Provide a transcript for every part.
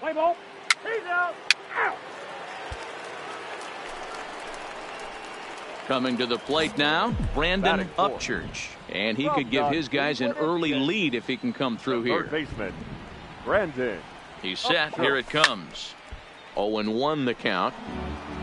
Play ball. He's out. Out. Coming to the plate now, Brandon Upchurch. And he could give his guys an early lead if he can come through here. Third baseman, Brandon. He's set. Here it comes. 0-1 the count.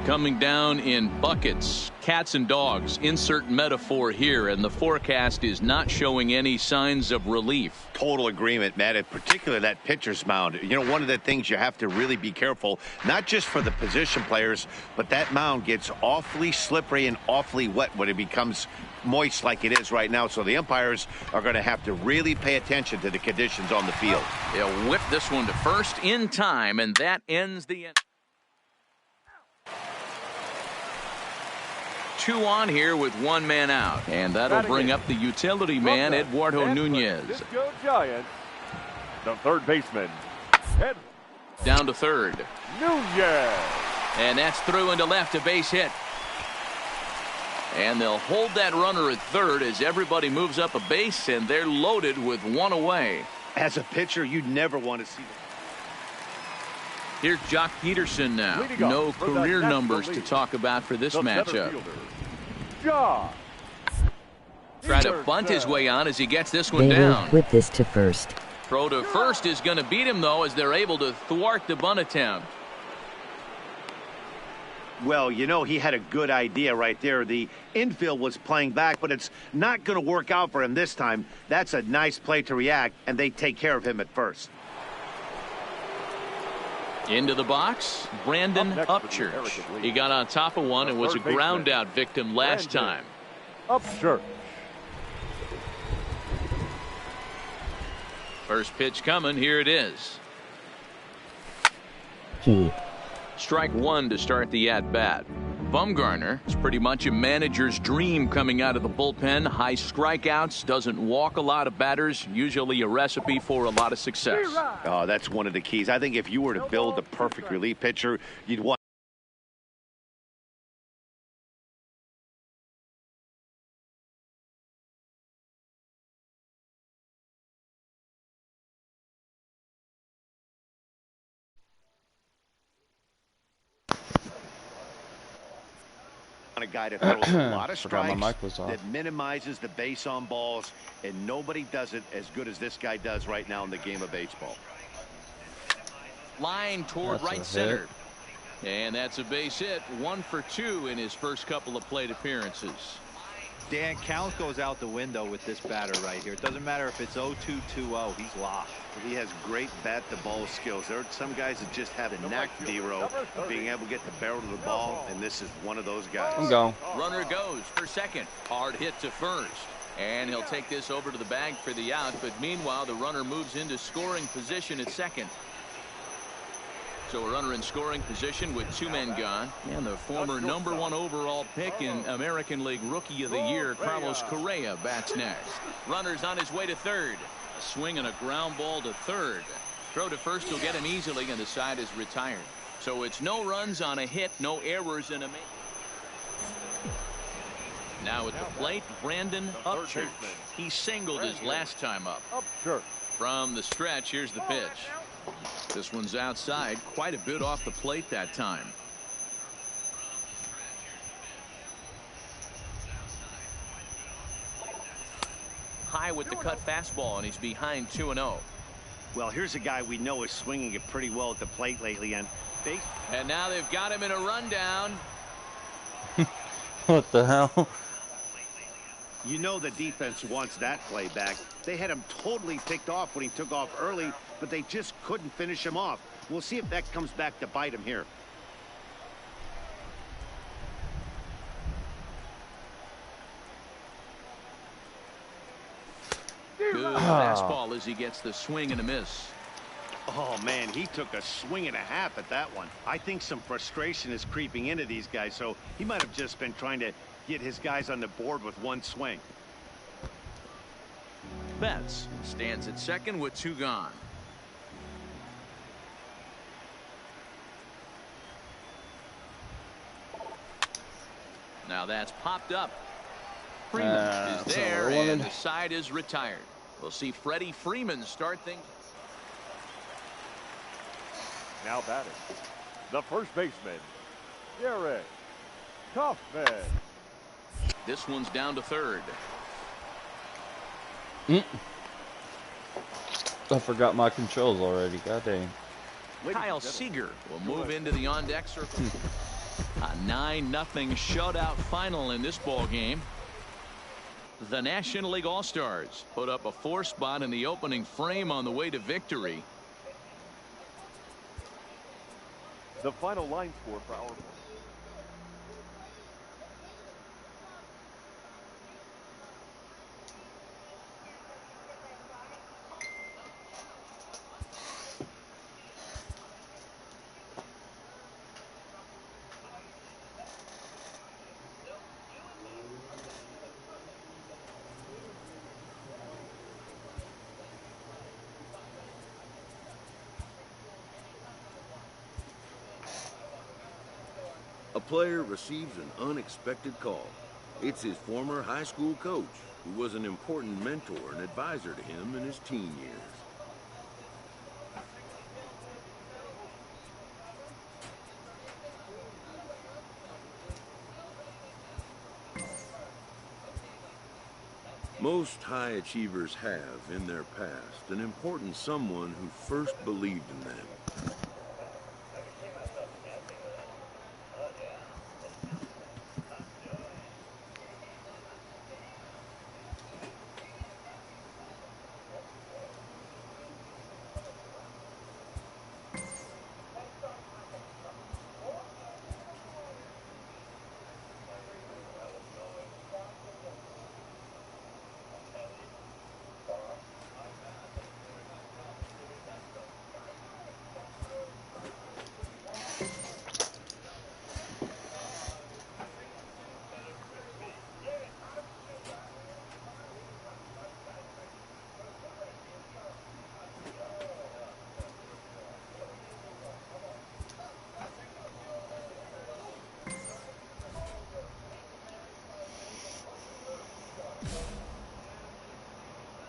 Coming down in buckets, cats and dogs. Insert metaphor here, and the forecast is not showing any signs of relief. Total agreement, Matt, and particularly that pitcher's mound. You know, one of the things you have to really be careful, not just for the position players, but that mound gets awfully slippery and awfully wet when it becomes moist like it is right now. So the umpires are going to have to really pay attention to the conditions on the field. They'll whip this one to first in time, and that ends the end. 2 on here with 1 man out, and that'll bring up the utility man, Eduardo Nunez. Giants, the third baseman, down to third. Nunez. And that's through into left, a base hit. And they'll hold that runner at third as everybody moves up a base, and they're loaded with 1 away. As a pitcher, you never want to see that. Here's Jock Peterson now. No career numbers to talk about for this matchup. Try to bunt his way on as he gets this one down. Whip this to first. Throw to first is going to beat him, though, as they're able to thwart the bunt attempt. Well, you know, he had a good idea right there. The infield was playing back, but it's not going to work out for him this time. That's a nice play to react, and they take care of him at first. Into the box, Brandon Upchurch. He got on top of one and was a ground out victim last time. Upchurch. First pitch coming. Here it is. Key. Strike 1 to start the at-bat. Bumgarner is pretty much a manager's dream coming out of the bullpen. High strikeouts, doesn't walk a lot of batters, usually a recipe for a lot of success. Oh, that's one of the keys. I think if you were to build a perfect relief pitcher, you'd want a guy that throws a lot of strikes, that minimizes the base on balls, and nobody does it as good as this guy does right now in the game of baseball. Line toward right center. And that's a base hit. 1 for 2 in his first couple of plate appearances. Dan, count goes out the window with this batter right here. It doesn't matter if it's 0-2, 2-0. He's lost. He has great bat-to-ball skills. There are some guys that just have a knack, D-Row, of being able to get the barrel of the ball, and this is one of those guys. Runner goes for second. Hard hit to first. And he'll take this over to the bag for the out, but meanwhile the runner moves into scoring position at second. So a runner in scoring position with 2 men gone. And the former #1 overall pick in American League Rookie of the Year, Carlos Correa, bats next. Runner's on his way to third. A swing and a ground ball to third. Throw to first will get him easily, and the side is retired. So it's no runs on a hit, no errors in a make. Now at the plate, Brandon Upchurch. He singled his last time up. From the stretch, here's the pitch. This one's outside, quite a bit off the plate that time. High with the cut fastball, and he's behind 2-0. Well, here's a guy we know is swinging it pretty well at the plate lately, and now they've got him in a rundown. What the hell? You know the defense wants that play back. They had him totally picked off when he took off early, but they just couldn't finish him off. We'll see if that comes back to bite him here. Good fastball as he gets the swing and a miss. Oh, man, he took a swing and a half at that one. I think some frustration is creeping into these guys, so he might have just been trying to get his guys on the board with one swing. Betts stands at second with 2 gone. Now that's popped up. Freeman is there, and the side is retired. We'll see Freddie Freeman start things. Now batting, the first baseman, Derek Kaufman. This one's down to third. I forgot my controls already. God dang. Kyle Seager will move into the on-deck circle. A 9-0 shutout final in this ball game. The National League All-Stars put up a 4 spot in the opening frame on the way to victory. The final line score for our A player receives an unexpected call. It's his former high school coach, who was an important mentor and advisor to him in his teen years. Most high achievers have, in their past, an important someone who first believed in them.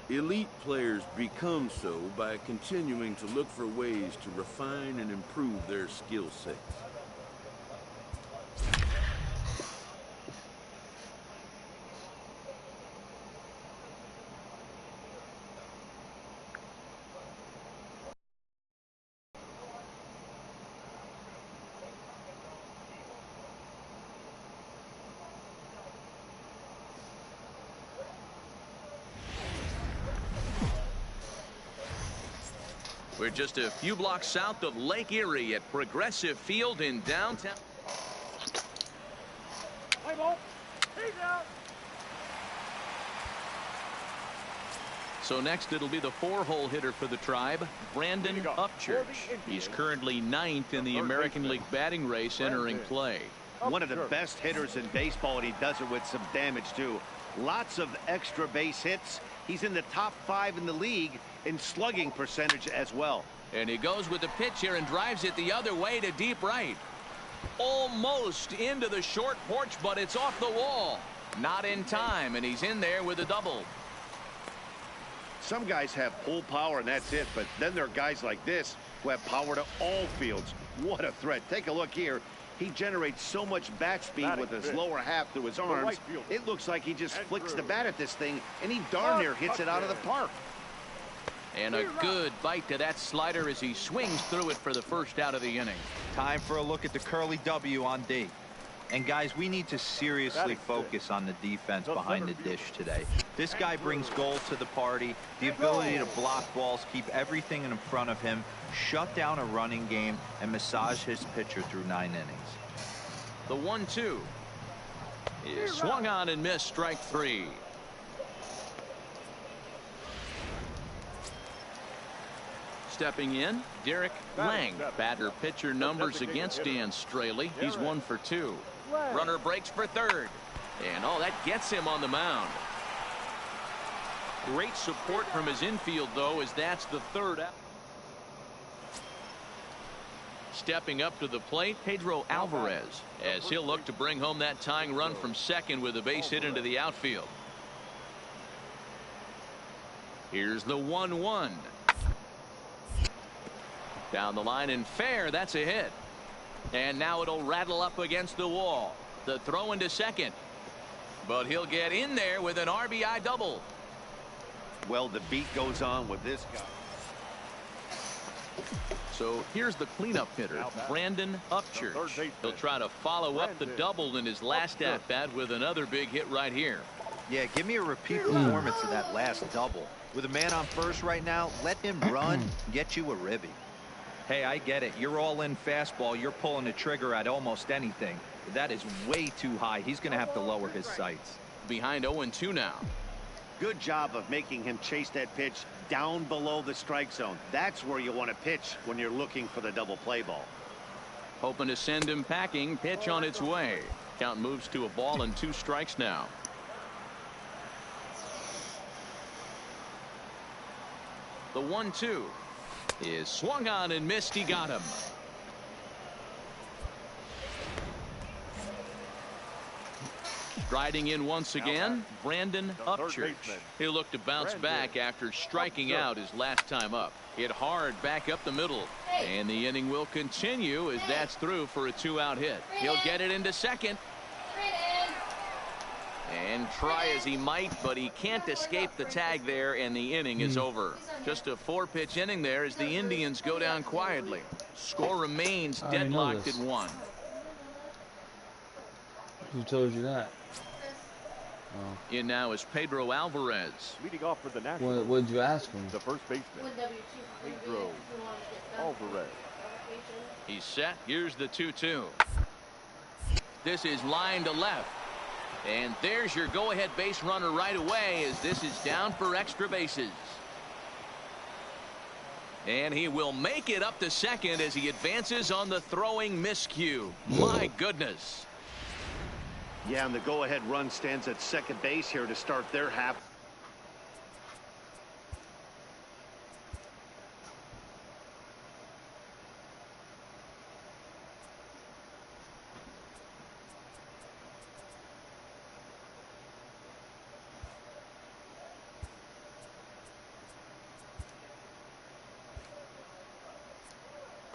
Elite players become so by continuing to look for ways to refine and improve their skill sets. We're just a few blocks south of Lake Erie at Progressive Field in downtown. play ball. He's out. So next it'll be the 4-hole hitter for the Tribe, Brandon Upchurch. He's currently 9th in the American League batting race entering play. One of the best hitters in baseball, and he does it with some damage too. Lots of extra base hits. He's in the top 5 in the league in slugging percentage as well. And he goes with the pitch here and drives it the other way to deep right. Almost into the short porch, but it's off the wall. Not in time, and he's in there with a double. Some guys have pull power and that's it, but then there are guys like this who have power to all fields. What a threat. Take a look here. He generates so much bat speed with his lower half through his arms. It looks like he just flicks the bat at this thing, and he darn near hits it out of the park. And a good bite to that slider as he swings through it for the first out of the inning. Time for a look at the curly W on D. And guys, we need to seriously focus on the defense behind the dish today. This guy brings goal to the party, the ability to block balls, keep everything in front of him, shut down a running game, and massage his pitcher through 9 innings. The 1-2 is swung on and missed, strike 3. Stepping in, Derek Lang. Batter pitcher numbers against Dan Straley. He's 1 for 2. Runner breaks for third. And that gets him on the mound. Great support from his infield, though, as that's the third out. Stepping up to the plate, Pedro Alvarez, as he'll look to bring home that tying run from second with a base hit into the outfield. Here's the 1-1. Down the line and fair. That's a hit. And now it'll rattle up against the wall. The throw into second. But he'll get in there with an RBI double. Well, the beat goes on with this guy. So here's the cleanup hitter, Brandon Upchurch. He'll try to follow up the double in his last at-bat with another big hit right here. Yeah, give me a repeat performance of that last double. With a man on first right now, let him run, get you a ribby. Hey, I get it. You're all in fastball. You're pulling the trigger at almost anything. That is way too high. He's going to have to lower his sights. Behind 0-2 now. Good job of making him chase that pitch down below the strike zone. That's where you want to pitch when you're looking for the double play ball. Hoping to send him packing. Pitch on its way. Count moves to a ball and 2 strikes now. The 1-2 is swung on and missed. He got him. Striding in once again, Brandon Upchurch. He'll look to bounce back after striking out his last time up. Hit hard back up the middle. And the inning will continue as that's through for a 2-out hit. He'll get it into second. And try as he might, but he can't escape the tag there, and the inning is over. Just a 4-pitch inning there as the Indians go down quietly. Score remains deadlocked at 1. Who told you that? Oh. In now is Pedro Alvarez. Leading off for the Nationals. What did you ask him? The first baseman, Pedro Alvarez. He's set. Here's the 2-2. This is line to left. And there's your go-ahead base runner right away as this is down for extra bases. And he will make it up to second as he advances on the throwing miscue. My goodness. Yeah, and the go-ahead run stands at second base here to start their half.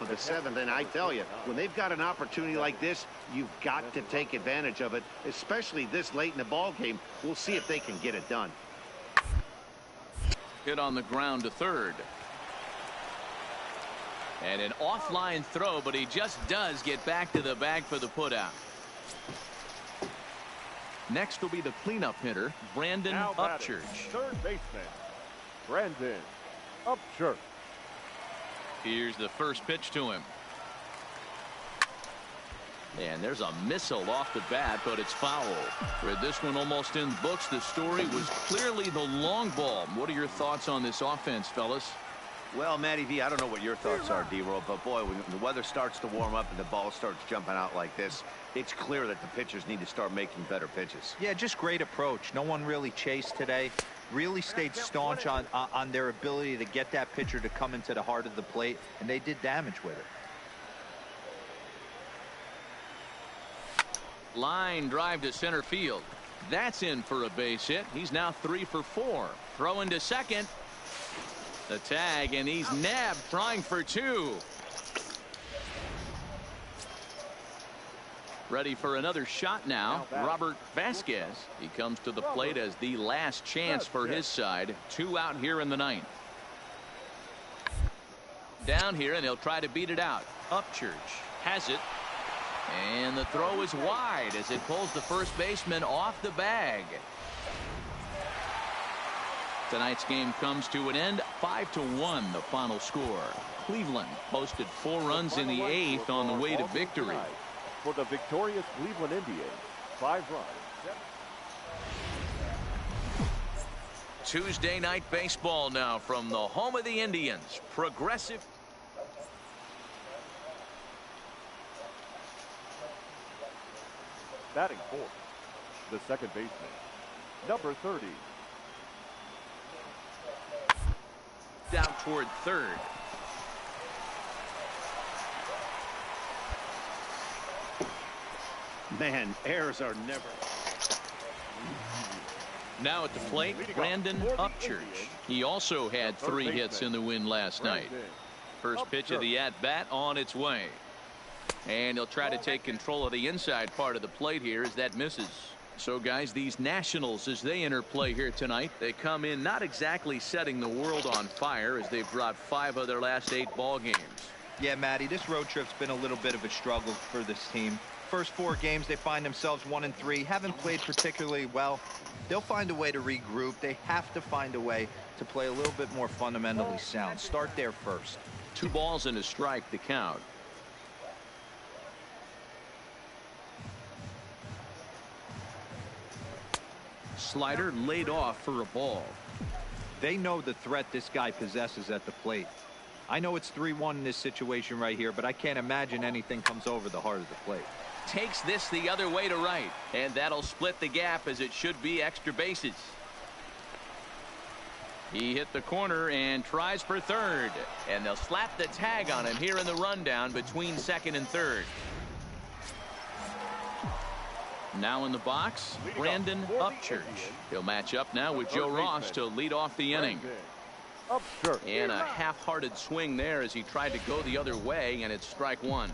The 7th, and I tell you, when they've got an opportunity like this, you've got to take advantage of it, especially this late in the ball game. We'll see if they can get it done. Hit on the ground to third. And an offline throw, but he just does get back to the bag for the putout. Next will be the cleanup hitter, Brandon Upchurch. Third baseman, Brandon Upchurch. Here's the first pitch to him. And there's a missile off the bat, but it's foul. Read this one almost in books. The story was clearly the long ball. What are your thoughts on this offense, fellas? Well, Matty V, I don't know what your thoughts are, D-Roll, but boy, when the weather starts to warm up and the ball starts jumping out like this, it's clear that the pitchers need to start making better pitches. Yeah, just great approach. No one really chased today. Really stayed staunch on their ability to get that pitcher to come into the heart of the plate, and they did damage with it. Line drive to center field. That's in for a base hit. He's now 3 for 4. Throwing to second. The tag, and he's nabbed trying for 2. Ready for another shot now. Robert Vasquez. He comes to the plate as the last chance for his side. 2 out here in the 9th. Down here, and he'll try to beat it out. Upchurch has it. And the throw is wide as it pulls the first baseman off the bag. Tonight's game comes to an end. 5-1 the final score. Cleveland posted 4 runs in the 8th on the way to victory. For the victorious Cleveland Indians, 5 runs. Tuesday night baseball now from the home of the Indians. Progressive. Batting fourth, the second baseman, number 30. Down toward third. Man, errors are never. Now at the plate, Brandon Upchurch. He also had 3 hits in the win last night. First pitch of the at-bat on its way. And he'll try to take control of the inside part of the plate here as that misses. So, guys, these Nationals, as they enter play here tonight, they come in not exactly setting the world on fire as they've dropped 5 of their last 8 ball games. Yeah, Matty, this road trip's been a little bit of a struggle for this team. First 4 games, they find themselves 1-3, haven't played particularly well. They'll find a way to regroup. They have to find a way to play a little bit more fundamentally sound. Start there first. 2 balls and a strike to count. Slider laid off for a ball. They know the threat this guy possesses at the plate. I know it's 3-1 in this situation right here, but I can't imagine anything comes over the heart of the plate. Takes this the other way to right, and that'll split the gap as it should be extra bases. He hit the corner and tries for third, and they'll slap the tag on him here in the rundown between second and third. Now in the box, Brandon Upchurch. He'll match up now with Joe Ross to lead off the inning. And a half-hearted swing there as he tried to go the other way, and it's strike 1.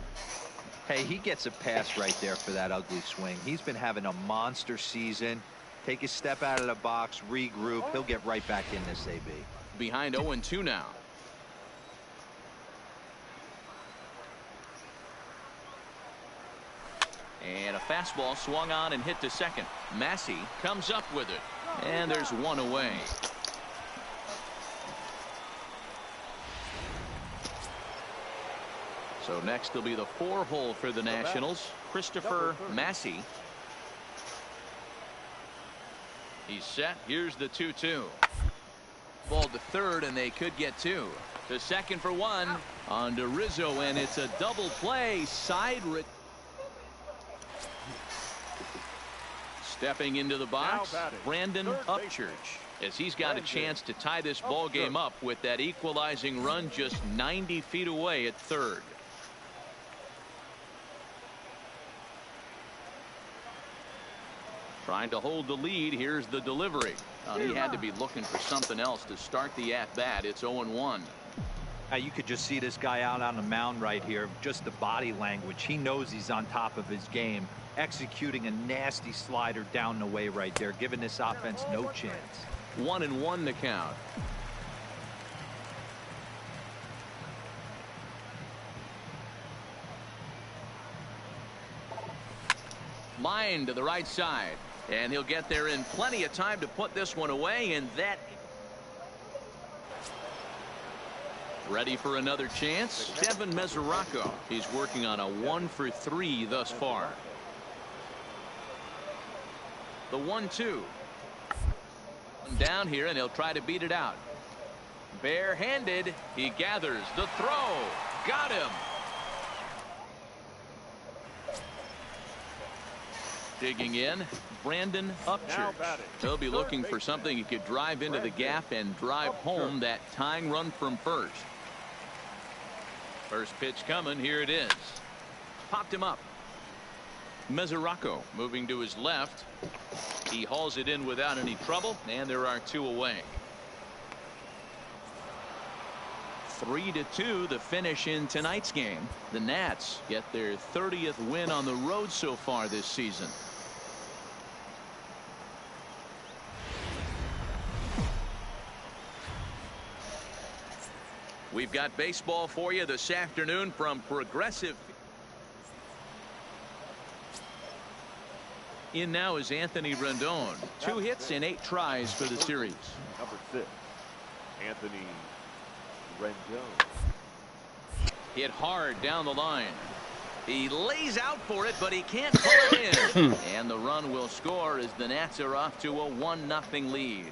Hey, he gets a pass right there for that ugly swing. He's been having a monster season. Take a step out of the box, regroup. He'll get right back in this AB. Behind 0-2 now. And a fastball swung on and hit to second. Massey comes up with it. And there's 1 away. So next will be the 4-hole for the Nationals. Christopher Massey. He's set. Here's the 2-2. Ball to third, and they could get 2. To second for 1 on to Rizzo, and it's a double play. Side stepping into the box, Brandon Upchurch, as he's got a chance to tie this ball game up with that equalizing run just 90 feet away at third. Trying to hold the lead. Here's the delivery. He had to be looking for something else to start the at-bat. It's 0-1. You could just see this guy out on the mound right here. Just the body language. He knows he's on top of his game. Executing a nasty slider down the way right there, giving this offense no chance. 1-1 to count. Line to the right side, and he'll get there in plenty of time to put this one away, and that ready for another chance. Kevin Mesoraco. He's working on a 1-for-3 thus far. The 1-2. Down here, and he'll try to beat it out. Barehanded. He gathers the throw. Got him. Digging in, Brandon Upchurch. He'll be looking for something he could drive into the gap and drive home that tying run from first. First pitch coming. Here it is. Popped him up. Mesoraco moving to his left. He hauls it in without any trouble, and there are 2 away. 3-2 the finish in tonight's game. The Nats get their 30th win on the road so far this season. We've got baseball for you this afternoon from Progressive. In now is Anthony Rendon. 2 hits and 8 tries for the series. Number 6, Anthony Rendon. Hit hard down the line. He lays out for it, but he can't pull it in. And the run will score as the Nats are off to a 1-0 lead.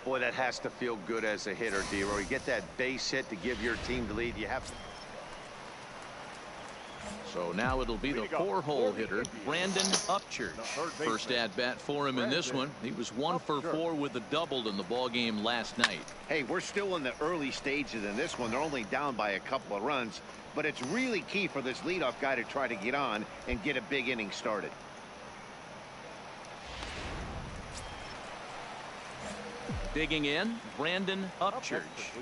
Boy, that has to feel good as a hitter, D-Roy. You get that base hit to give your team the lead. You have to. So now it'll be the 4-hole hitter, Brandon Upchurch. First at bat for him in this one. He was 1 for 4 with a double in the ball game last night. Hey, we're still in the early stages in this one. They're only down by a couple of runs, but it's really key for this leadoff guy to try to get on and get a big inning started. Digging in, Brandon Upchurch.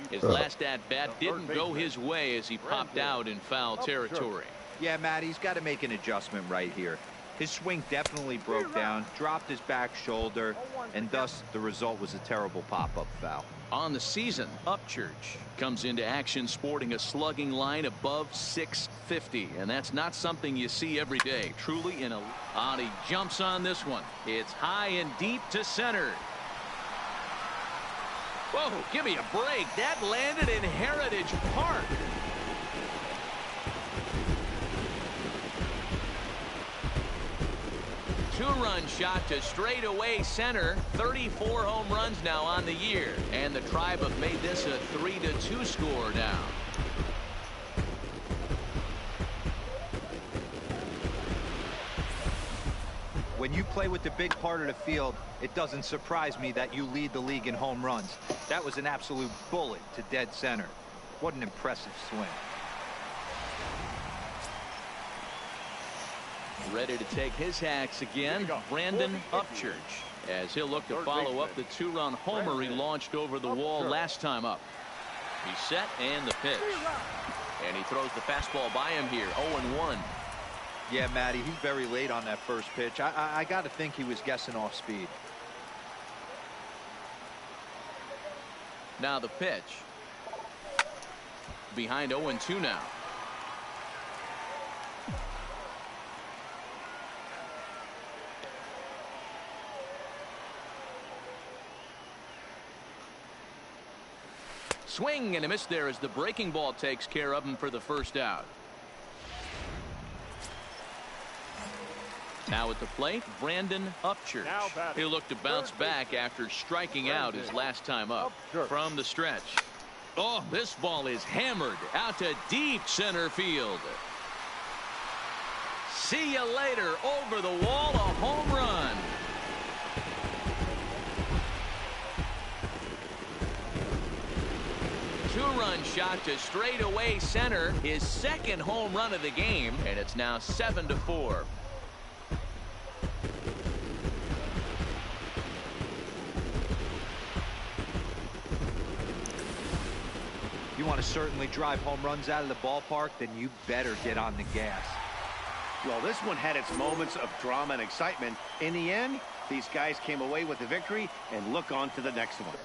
His last at-bat didn't go his way as he popped out in foul territory. Yeah, Matt, he's got to make an adjustment right here. His swing definitely broke down, dropped his back shoulder, and thus the result was a terrible pop-up foul. On the season, Upchurch comes into action sporting a slugging line above 650, and that's not something you see every day. Truly in a... he jumps on this one. It's high and deep to center. Whoa, give me a break. That landed in Heritage Park. Two-run shot to straightaway center. 34 home runs now on the year. And the Tribe have made this a 3-2 score now. When you play with the big part of the field, it doesn't surprise me that you lead the league in home runs. That was an absolute bullet to dead center. What an impressive swing. Ready to take his hacks again, Brandon Upchurch, as he'll look to follow up the two-run homer he launched over the wall last time up. He's set and the pitch. And he throws the fastball by him here, 0-1. Yeah, Matty, he's very late on that first pitch. I got to think he was guessing off speed. Now the pitch. Behind 0-2 now. Swing and a miss there as the breaking ball takes care of him for the first out. Now at the plate, Brandon Upchurch. He'll look to bounce back after striking out his last time up. From the stretch. Oh, this ball is hammered out to deep center field. See you later. Over the wall, a home run. Two-run shot to straightaway center. His second home run of the game, and it's now 7-4. You want to certainly drive home runs out of the ballpark, then you better get on the gas. Well, this one had its moments of drama and excitement. In the end, these guys came away with the victory, and look on to the next one.